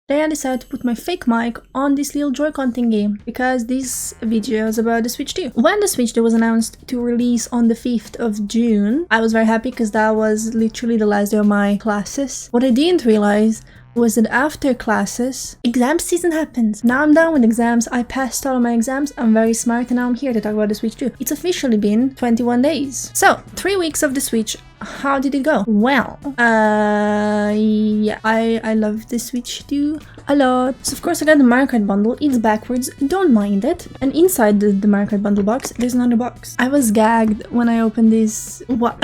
Today I decided to put my fake mic on this little Joy-Con thingy because this video is about the Switch 2. When the Switch 2 was announced to release on the 5th of June, I was very happy because that was literally the last day of my classes. What I didn't realize was that after classes, exam season happens. Now I'm done with exams, I passed all of my exams, I'm very smart, and now I'm here to talk about the Switch 2. It's officially been 21 days. So, 3 weeks of the Switch. How did it go? Well, yeah, I love the Switch 2 a lot. So of course I got the Mario Kart bundle, it's backwards, don't mind it. And inside the Mario Kart bundle box, there's another box. I was gagged when I opened this. What?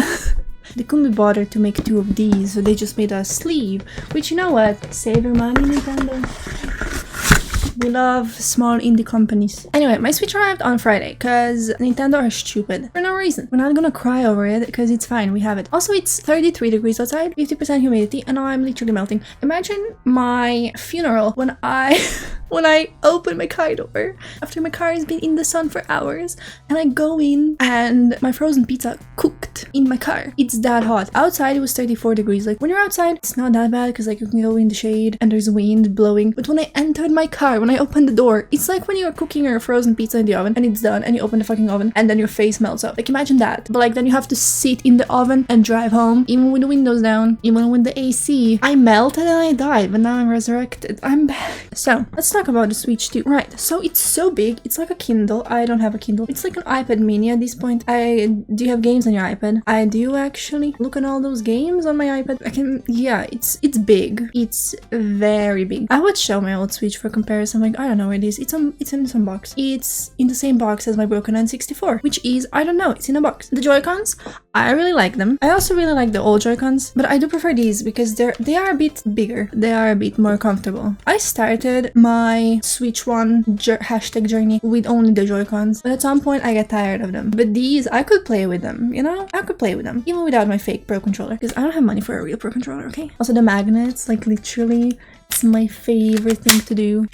They couldn't be bothered to make 2 of these, so they just made a sleeve. Which, you know what? Save your money, Nintendo. We love small indie companies. Anyway, my Switch arrived on Friday, because Nintendo are stupid. For no reason. We're not gonna cry over it, because it's fine, we have it. Also, it's 33 degrees outside, 50% humidity, and now I'm literally melting. Imagine my funeral when I open my car door after my car has been in the sun for hours, and I go in, and my frozen pizza cooked in my car. It's that hot. Outside, it was 34 degrees. Like, when you're outside, it's not that bad, because like you can go in the shade, and there's wind blowing. But when I entered my car, when I opened the door, it's like when you're cooking your frozen pizza in the oven and it's done and you open the fucking oven and then your face melts up. Like, imagine that. But like then you have to sit in the oven and drive home, even with the windows down, even with the AC. I melted and I died, but now I'm resurrected. I'm back. So let's talk about the Switch 2. Right, so it's so big. It's like a Kindle. I don't have a Kindle. It's like an iPad mini at this point. Do you have games on your iPad? I do actually. Look at all those games on my iPad. I can, yeah, it's big. It's very big. I would show my old Switch for comparison. Like, I don't know where it is. It's in some box. It's in the same box as my broken N64, which is, I don't know, it's in a box. The Joy-Cons, I really like them. I also really like the old Joy-Cons, but I do prefer these because they are a bit bigger. They are a bit more comfortable. I started my Switch 1 hashtag journey with only the Joy-Cons, but at some point I get tired of them. But these, I could play with them, you know? I could play with them, even without my fake Pro Controller, because I don't have money for a real Pro Controller, okay? Also the magnets, like literally, it's my favorite thing to do.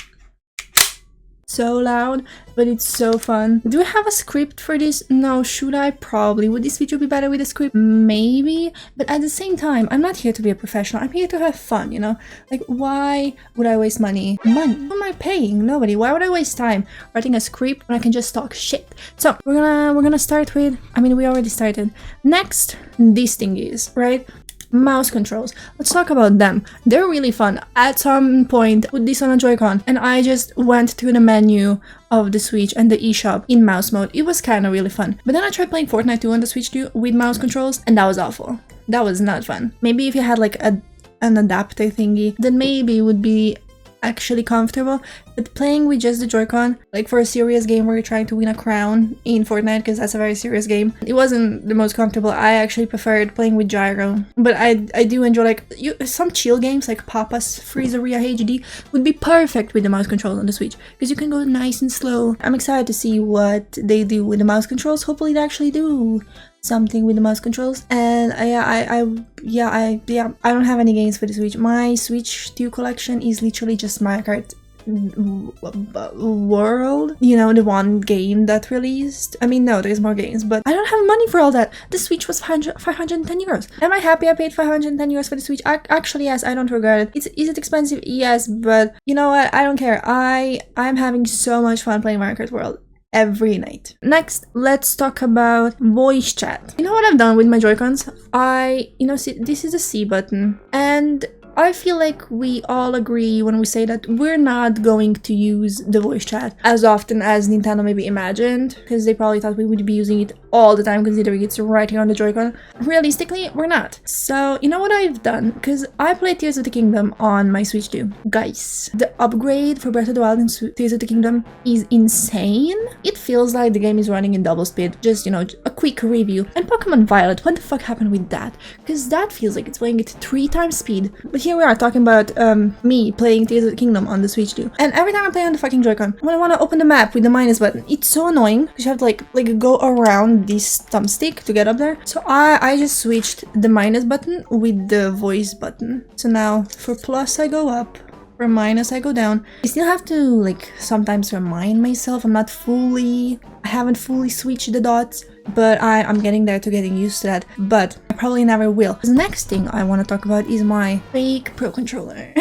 So loud, but it's so fun. Do I have a script for this? No. Should I? Probably. Would this video be better with a script? Maybe. But at the same time, I'm not here to be a professional. I'm here to have fun, you know? Like, why would I waste money? Money? Who am I paying? Nobody. Why would I waste time writing a script when I can just talk shit? So, we're gonna start with, I mean, we already started. Next, this thing is, right? Mouse controls. Let's talk about them. They're really fun. At some point, I put this on a Joy-Con and I just went to the menu of the Switch and the eShop in mouse mode. It was kind of really fun. But then I tried playing Fortnite 2 on the Switch 2 with mouse controls, and that was awful. That was not fun. Maybe if you had like an adapter thingy, then maybe it would be actually comfortable, but playing with just the Joy-Con, like for a serious game where you're trying to win a crown in Fortnite, because that's a very serious game, it wasn't the most comfortable. I actually preferred playing with gyro, but I do enjoy like some chill games like Papa's Freezeria HD would be perfect with the mouse controls on the Switch, because you can go nice and slow. I'm excited to see what they do with the mouse controls. Hopefully they actually do something with the mouse controls. And I don't have any games for the Switch. My Switch 2 collection is literally just Mario Kart World, you know, the one game that released. I mean, no, there's more games, but I don't have money for all that. The Switch was 510 euros. Am I happy I paid 510 euros for the Switch? Actually, yes, I don't regret it. Is it expensive? Yes, but you know what? I don't care. I'm having so much fun playing Mario Kart World every night. Next, let's talk about voice chat. You know what I've done with my Joy-Cons? See, this is the C button, and I feel like we all agree when we say that we're not going to use the voice chat as often as Nintendo maybe imagined, because they probably thought we would be using it all the time considering it's right here on the Joy-Con. Realistically, we're not. So, you know what I've done? Because I played Tears of the Kingdom on my Switch 2. Guys, the upgrade for Breath of the Wild and Tears of the Kingdom is insane. It feels like the game is running in double speed. Just, you know, a quick review. And Pokemon Violet, what the fuck happened with that? Because that feels like it's playing at 3 times speed. But here we are talking about me playing Tears of the Kingdom on the Switch 2. And every time I play on the fucking Joy-Con, when I want to open the map with the minus button, it's so annoying because you have to like go around this thumbstick to get up there. So I just switched the minus button with the voice button. So now for plus I go up, for mine as I go down. I still have to like sometimes remind myself I haven't fully switched the dots, but I'm getting there to getting used to that, but I probably never will. The next thing I want to talk about is my fake Pro Controller.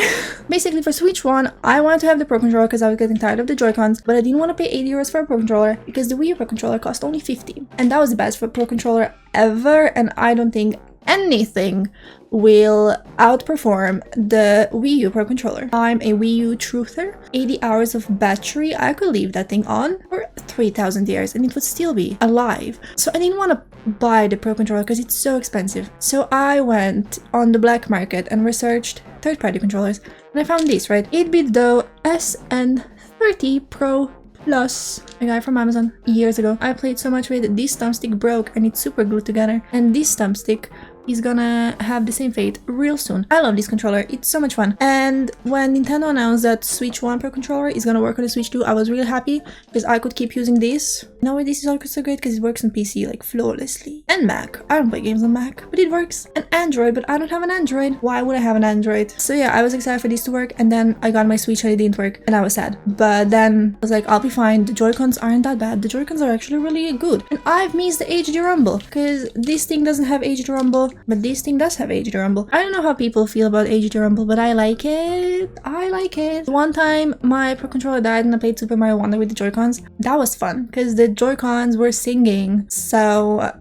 Basically for Switch 1, I wanted to have the Pro Controller because I was getting tired of the Joy-Cons, but I didn't want to pay 80 euros for a Pro Controller because the Wii U Pro Controller cost only 50. And that was the best for Pro Controller ever, and I don't think anything will outperform the Wii U Pro Controller. I'm a Wii U truther. 80 hours of battery, I could leave that thing on for 3,000 years and it would still be alive. So I didn't want to buy the Pro Controller because it's so expensive. So I went on the black market and researched third-party controllers, and I found this, right? 8-bit Dough SN30 Pro Plus, a guy from Amazon years ago. I played so much with it. This thumbstick broke and it's super glued together, and this thumbstick is gonna have the same fate real soon. I love this controller, it's so much fun. And when Nintendo announced that Switch 1 Pro Controller is gonna work on the Switch 2, I was really happy because I could keep using this. Now this is also so great because it works on PC like flawlessly. And Mac. I don't play games on Mac, but it works. And Android, but I don't have an Android. Why would I have an Android? So yeah, I was excited for this to work, and then I got my Switch and it didn't work, and I was sad. But then I was like, I'll be fine. The Joy-Cons aren't that bad. The Joy-Cons are actually really good. And I've missed the HD Rumble because this thing doesn't have HD Rumble, but this thing does have HD Rumble. I don't know how people feel about HD Rumble, but I like it. I like it. One time my Pro Controller died and I played Super Mario Wonder with the Joy-Cons. That was fun because the Joy-Cons were singing. So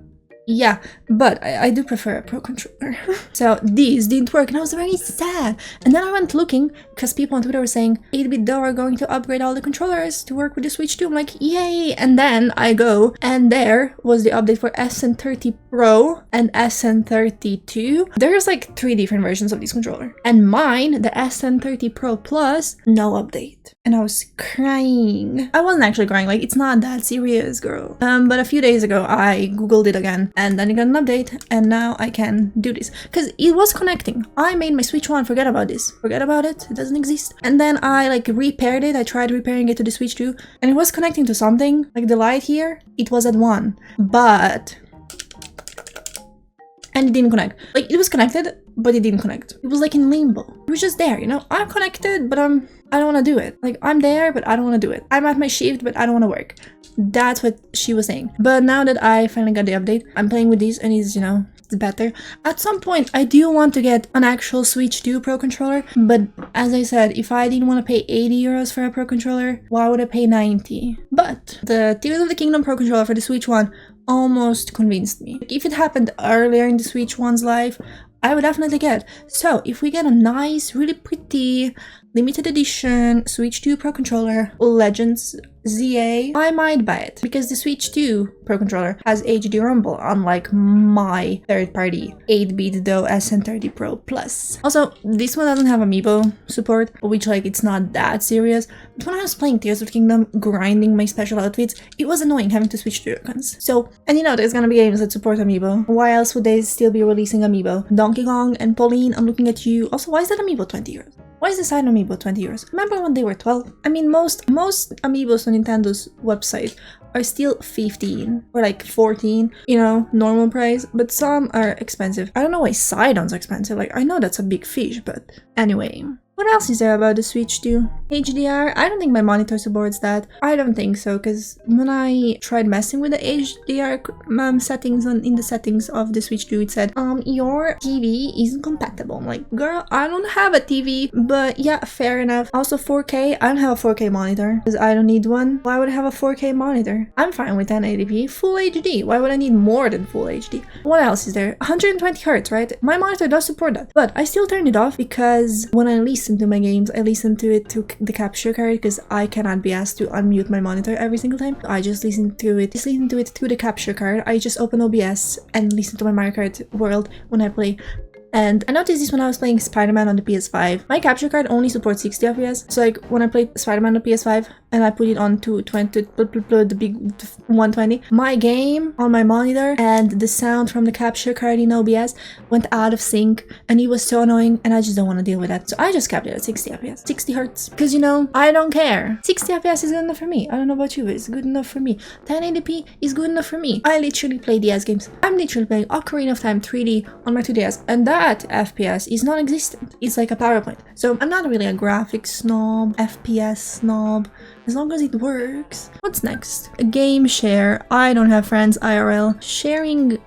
yeah, but I do prefer a Pro Controller. So these didn't work and I was very sad. And then I went looking because people on Twitter were saying 8-bit Dough are going to upgrade all the controllers to work with the Switch 2. I'm like, yay! And then I go and there was the update for SN30 Pro and SN32. There's like 3 different versions of this controller. And mine, the SN30 Pro Plus, no update. And I was crying. I wasn't actually crying, like it's not that serious, girl. But a few days ago I googled it again and then it got an update and now I can do this. Because it was connecting. I made my Switch 1 forget about this. Forget about it, it doesn't exist. And then I like repaired it, I tried repairing it to the Switch 2 and it was connecting to something. Like the light here, it was at 1. But and it didn't connect. Like it was connected, but it didn't connect. It was like in limbo. It was just there, you know? I'm connected, but I don't want to do it. Like I'm there, but I don't want to do it. I'm at my shift, but I don't want to work. That's what she was saying. But now that I finally got the update, I'm playing with this and it's, you know, it's better. At some point, I do want to get an actual Switch 2 Pro Controller, but as I said, if I didn't want to pay 80 euros for a Pro Controller, why would I pay 90? But the Tears of the Kingdom Pro Controller for the Switch 1 almost convinced me. Like, if it happened earlier in the Switch 1's life, I would definitely get. So if we get a nice, really pretty, limited edition Switch 2 Pro Controller, Legends ZA, I might buy it because the Switch 2 Pro Controller has HD Rumble, unlike my third-party 8-bit Dough SN30 Pro Plus. Also, this one doesn't have amiibo support, which like it's not that serious. But when I was playing Tears of the Kingdom, grinding my special outfits, it was annoying having to switch to Joy-Cons. So, and you know, there's gonna be games that support amiibo. Why else would they still be releasing amiibo? Donkey Kong and Pauline, I'm looking at you. Also, why is that amiibo 20 euros? Why is the side amiibo 20 euros? Remember when they were 12? I mean, most amiibos on Nintendo's website are still 15 or like 14, you know, normal price, but some are expensive. I don't know why Sidon's expensive. Like, I know that's a big fish, but anyway. What else is there about the Switch 2? HDR? I don't think my monitor supports that. I don't think so, because when I tried messing with the HDR settings in the settings of the Switch 2, it said, your TV isn't compatible. I'm like, girl, I don't have a TV, but yeah, fair enough. Also 4K, I don't have a 4K monitor, because I don't need one. Why would I have a 4K monitor? I'm fine with 1080p, full HD. Why would I need more than full HD? What else is there? 120 Hz, right? My monitor does support that, but I still turn it off because when I listen to my games, I listen to it to the capture card because I cannot be asked to unmute my monitor every single time. I just listen to it through the capture card. I just open OBS and listen to my Mario Kart world when I play. And I noticed this when I was playing Spider-Man on the PS5. My capture card only supports 60 FPS. So like when I played Spider-Man on the PS5 and I put it on to 20, the big 120, my game on my monitor and the sound from the capture card in OBS went out of sync and it was so annoying and I just don't want to deal with that. So I just kept it at 60 FPS, 60 Hz. Because you know, I don't care. 60 FPS is good enough for me. I don't know about you, but it's good enough for me. 1080p is good enough for me. I literally play DS games. I'm literally playing Ocarina of Time 3D on my 2DS and that that FPS is non-existent. It's like a PowerPoint. So I'm not really a graphics snob, FPS snob, as long as it works. What's next? A game share. I don't have friends IRL. Sharing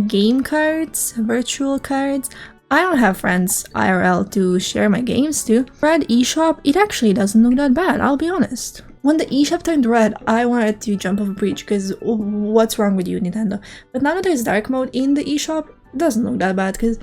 game cards, virtual cards. I don't have friends IRL to share my games to. Red eShop, it actually doesn't look that bad, I'll be honest. When the eShop turned red, I wanted to jump off a bridge because what's wrong with you, Nintendo? But now that there's dark mode in the eShop, it doesn't look that bad because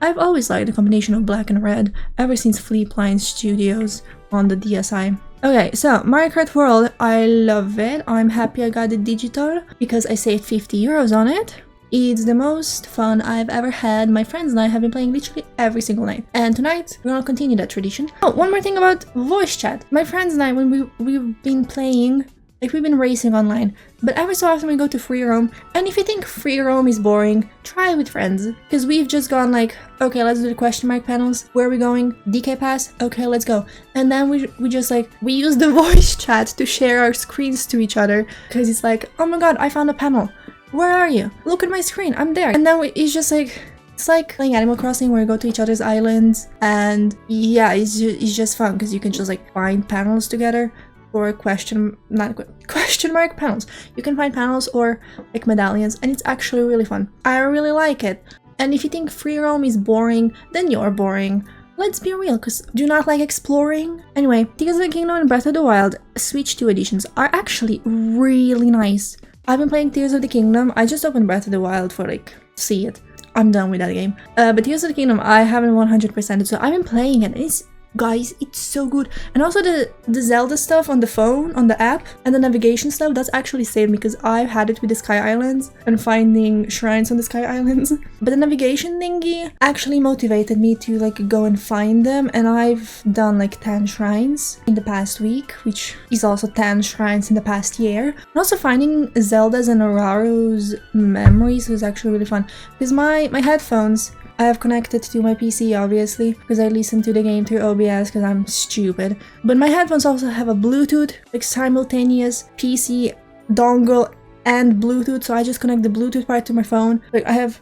I've always liked the combination of black and red ever since Fleetline Studios on the DSi. Okay, so Mario Kart World, I love it. I'm happy I got it digital because I saved 50 euros on it. It's the most fun I've ever had. My friends and I have been playing literally every single night. And tonight, we're gonna continue that tradition. Oh, one more thing about voice chat. My friends and I, when we've been playing, like we've been racing online, but every so often we go to free roam. And if you think free roam is boring, try it with friends. Because we've just gone like, okay, let's do the question mark panels. Where are we going? DK pass? Okay, let's go. And then we just like, we use the voice chat to share our screens to each other. Because it's like, oh my god, I found a panel. Where are you? Look at my screen, I'm there. And then it's just like, it's like playing Animal Crossing where you go to each other's islands. And yeah, it's just fun because you can just like find panels together or question mark panels. You can find panels or like medallions and it's actually really fun. I really like it. And if you think free roam is boring, then you're boring. Let's be real, because do you not like exploring? Anyway, Tears of the Kingdom and Breath of the Wild Switch 2 editions are actually really nice. I've been playing Tears of the Kingdom. I just opened Breath of the Wild for like, see it. I'm done with that game. But Tears of the Kingdom, I haven't 100%ed, so I've been playing it. Guys, it's so good. And also the Zelda stuff on the phone, on the app, and the navigation stuff, that's actually saved me because I've had it with the Sky Islands and finding shrines on the Sky Islands. But the navigation thingy actually motivated me to like go and find them, and I've done like 10 shrines in the past week, which is also 10 shrines in the past year. And also finding Zelda's and Aurora's memories was actually really fun because my headphones I have connected to my PC, obviously, because I listen to the game through OBS because I'm stupid. But my headphones also have a Bluetooth, like simultaneous PC dongle and Bluetooth, so I just connect the Bluetooth part to my phone. Like I have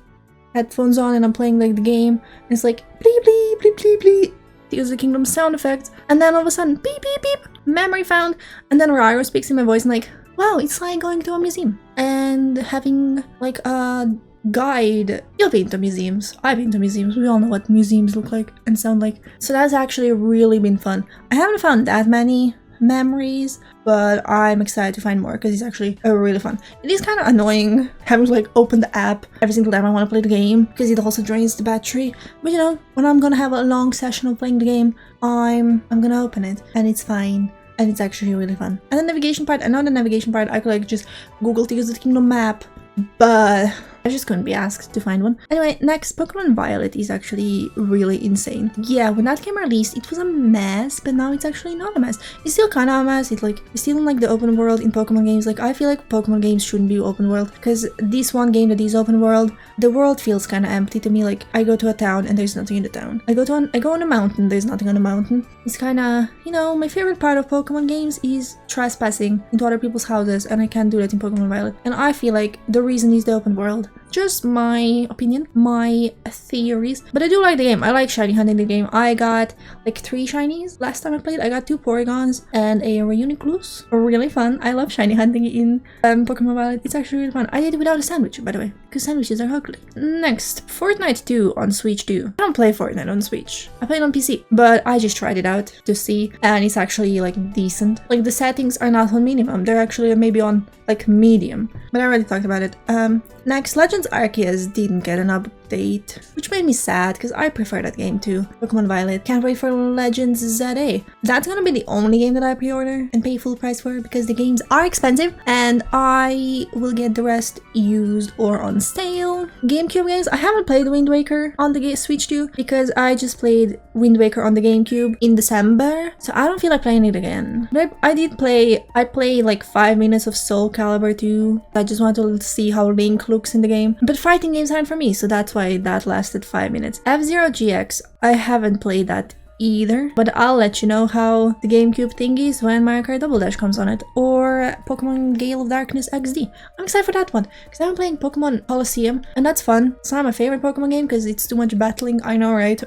headphones on and I'm playing like the game, and it's like bleep bleep bleep bleep bleep. Tears of the Kingdom sound effects, and then all of a sudden beep beep beep, memory found, and then Raro speaks in my voice and like, wow, it's like going to a museum and having like a guide. You've been to museums. I've been to museums. We all know what museums look like and sound like. So that's actually really been fun. I haven't found that many memories, but I'm excited to find more because it's actually really fun. It is kind of annoying having to like open the app every single time I want to play the game because it also drains the battery. But you know, when I'm gonna have a long session of playing the game, I'm gonna open it and it's fine. And it's actually really fun. And the navigation part, I know the navigation part, I could like just Google Tears of the Kingdom map, but I just couldn't be asked to find one. Anyway, next, Pokemon Violet is actually really insane. Yeah, when that game released, it was a mess, but now it's actually not a mess. It's still kind of a mess. It's still in like the open world in Pokemon games. Like I feel like Pokemon games shouldn't be open world because this one game that is open world, the world feels kind of empty to me. Like I go to a town and there's nothing in the town. I go on a mountain, there's nothing on the mountain. It's kind of, you know, my favorite part of Pokemon games is trespassing into other people's houses, and I can't do that in Pokemon Violet. And I feel like the reason is the open world. Just my opinion, my theories. But I do like the game. I like shiny hunting the game. I got like 3 shinies last time I played. I got 2 Porygons and a Reuniclus. Really fun. I love shiny hunting in Pokemon Violet. It's actually really fun. I did it without a sandwich, by the way, because sandwiches are ugly. Next, Fortnite 2 on Switch 2. I don't play Fortnite on Switch. I play it on PC, but I just tried it out to see, and it's actually like decent. Like the settings are not on minimum. They're actually maybe on like medium, but I already talked about it. Next, Legends Arceus didn't get an update, which made me sad because I prefer that game to Pokemon Violet. Can't wait for Legends ZA. That's gonna be the only game that I pre-order and pay full price for because the games are expensive and I will get the rest used or on sale. GameCube games, I haven't played Wind Waker on the Switch 2 because I just played Wind Waker on the GameCube in December, so I don't feel like playing it again. But I played like 5 minutes of Soul Calibur 2. I just wanted to see how Link looks in the game. But fighting games aren't for me, so that's why that lasted 5 minutes. F-Zero GX, I haven't played that either, but I'll let you know how the GameCube thing is when Mario Kart Double Dash comes on it, or Pokemon Gale of Darkness XD. I'm excited for that one, because I've been playing Pokemon Colosseum, and that's fun. It's not my favorite Pokemon game, because it's too much battling, I know, right?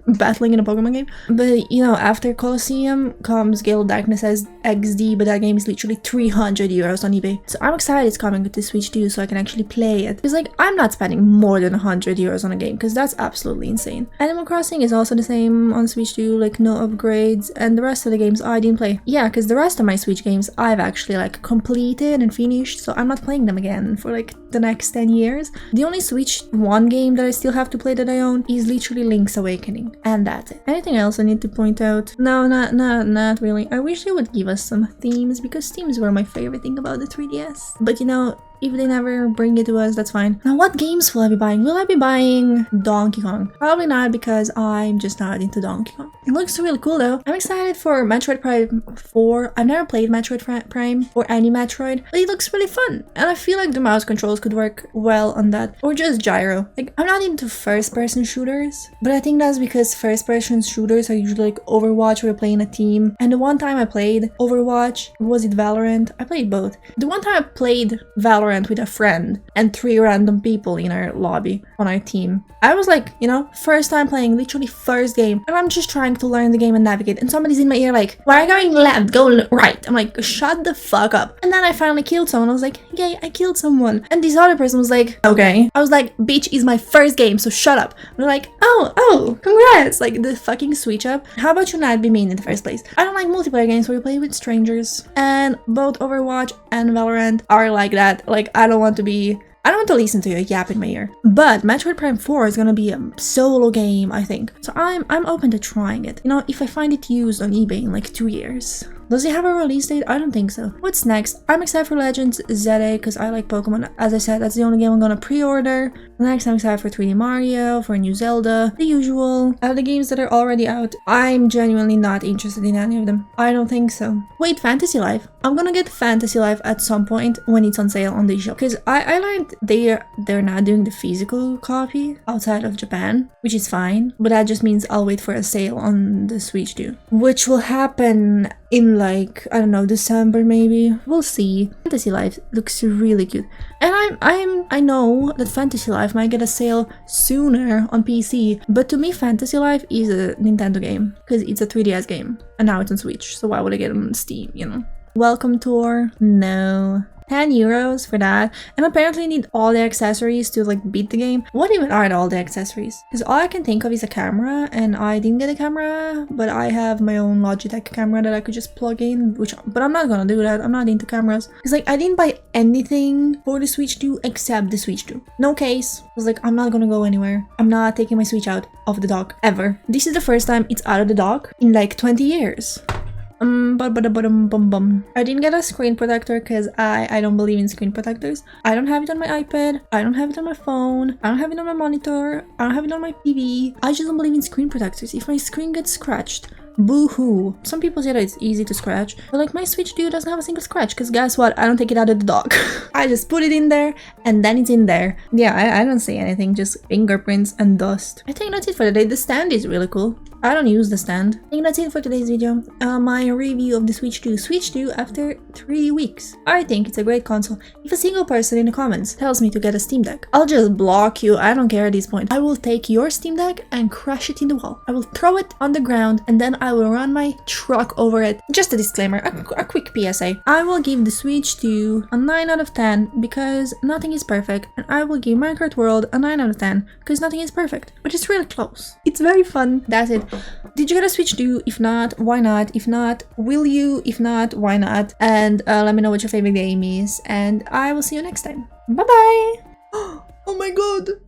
Battling in a Pokemon game. But, you know, after Colosseum comes Gale of Darkness as XD, but that game is literally 300 euros on eBay. So I'm excited it's coming to Switch too, so I can actually play it. Because, like, I'm not spending more than 100 euros on a game, because that's absolutely insane. Animal Crossing is also the same on Switch too, like no upgrades, and the rest of the games I didn't play. Yeah, because the rest of my Switch games I've actually like completed and finished, so I'm not playing them again for like the next 10 years. The only Switch 1 game that I still have to play that I own is literally Link's Awakening, and that's it. Anything else I need to point out? No, not really. I wish they would give us some themes, because themes were my favorite thing about the 3DS. But you know, if they never bring it to us, that's fine. Now, what games will I be buying? Will I be buying Donkey Kong? Probably not, because I'm just not into Donkey Kong. It looks really cool though. I'm excited for Metroid Prime 4. I've never played Metroid Prime or any Metroid, but it looks really fun. And I feel like the mouse controls could work well on that. Or just gyro. Like, I'm not into first-person shooters, but I think that's because first-person shooters are usually like Overwatch, where you're playing a team. And the one time I played Overwatch, was it Valorant? I played both. The one time I played Valorant with a friend and 3 random people in our lobby on our team, I was like, you know, first time playing, literally first game, and I'm just trying to learn the game and navigate, and somebody's in my ear like, why are you going left, go right? I'm like, shut the fuck up. And then I finally killed someone. I was like, yay, I killed someone. And this other person was like, okay. I was like, bitch, is my first game, so shut up. And they're like, oh, congrats. Like, the fucking switch up. How about you not be mean in the first place? I don't like multiplayer games where you play with strangers, and both Overwatch and Valorant are like that. Like, I don't want to listen to a yap in my ear. But Metroid Prime 4 is gonna be a solo game, I think. So I'm open to trying it. You know, if I find it used on eBay in like 2 years. Does it have a release date? I don't think so. What's next? I'm excited for Legends Zelda, because I like Pokemon. As I said, that's the only game I'm gonna pre-order. Next, I'm excited for 3D Mario, for a new Zelda, the usual. The games that are already out, I'm genuinely not interested in any of them. I don't think so. Wait, Fantasy Life. I'm gonna get Fantasy Life at some point when it's on sale on the eShop, because I learned they're not doing the physical copy outside of Japan, which is fine, but that just means I'll wait for a sale on the Switch too, which will happen in like, I don't know, December maybe. We'll see. Fantasy Life looks really cute, and I know that Fantasy Life might get a sale sooner on PC, but to me Fantasy Life is a Nintendo game, because it's a 3DS game, and now it's on Switch, so why would I get it on Steam, you know? Welcome Tour? No. 10 euros for that, and apparently you need all the accessories to like beat the game. What even are all the accessories? Because all I can think of is a camera, and I didn't get a camera, but I have my own Logitech camera that I could just plug in, but I'm not gonna do that. I'm not into cameras, because like I didn't buy anything for the Switch 2 except the Switch 2. No case. I was like, I'm not gonna go anywhere. I'm not taking my Switch out of the dock ever. This is the first time it's out of the dock in like 20 years. I didn't get a screen protector because I don't believe in screen protectors. I don't have it on my iPad. I don't have it on my phone. I don't have it on my monitor. I don't have it on my TV. I just don't believe in screen protectors. If my screen gets scratched, boo-hoo. Some people say that it's easy to scratch, but like my Switch 2 doesn't have a single scratch, because guess what? I don't take it out of the dock. I just put it in there, and then it's in there. Yeah, I don't say anything, just fingerprints and dust. I think that's it for today. The stand is really cool. I don't use the stand. I think that's it for today's video. My review of the Switch 2. Switch 2 after 3 weeks. I think it's a great console. If a single person in the comments tells me to get a Steam Deck, I'll just block you. I don't care at this point. I will take your Steam Deck and crush it in the wall. I will throw it on the ground, and then I will run my truck over it. Just a disclaimer, a quick PSA. I will give the Switch 2 a 9 out of 10 because nothing is perfect, and I will give Mario Kart World a 9 out of 10 because nothing is perfect, but it's really close. It's very fun. That's it. Did you get a Switch 2? If not, why not? If not, will you? If not, why not? And let me know what your favorite game is, and I will see you next time. Bye bye. Oh my god.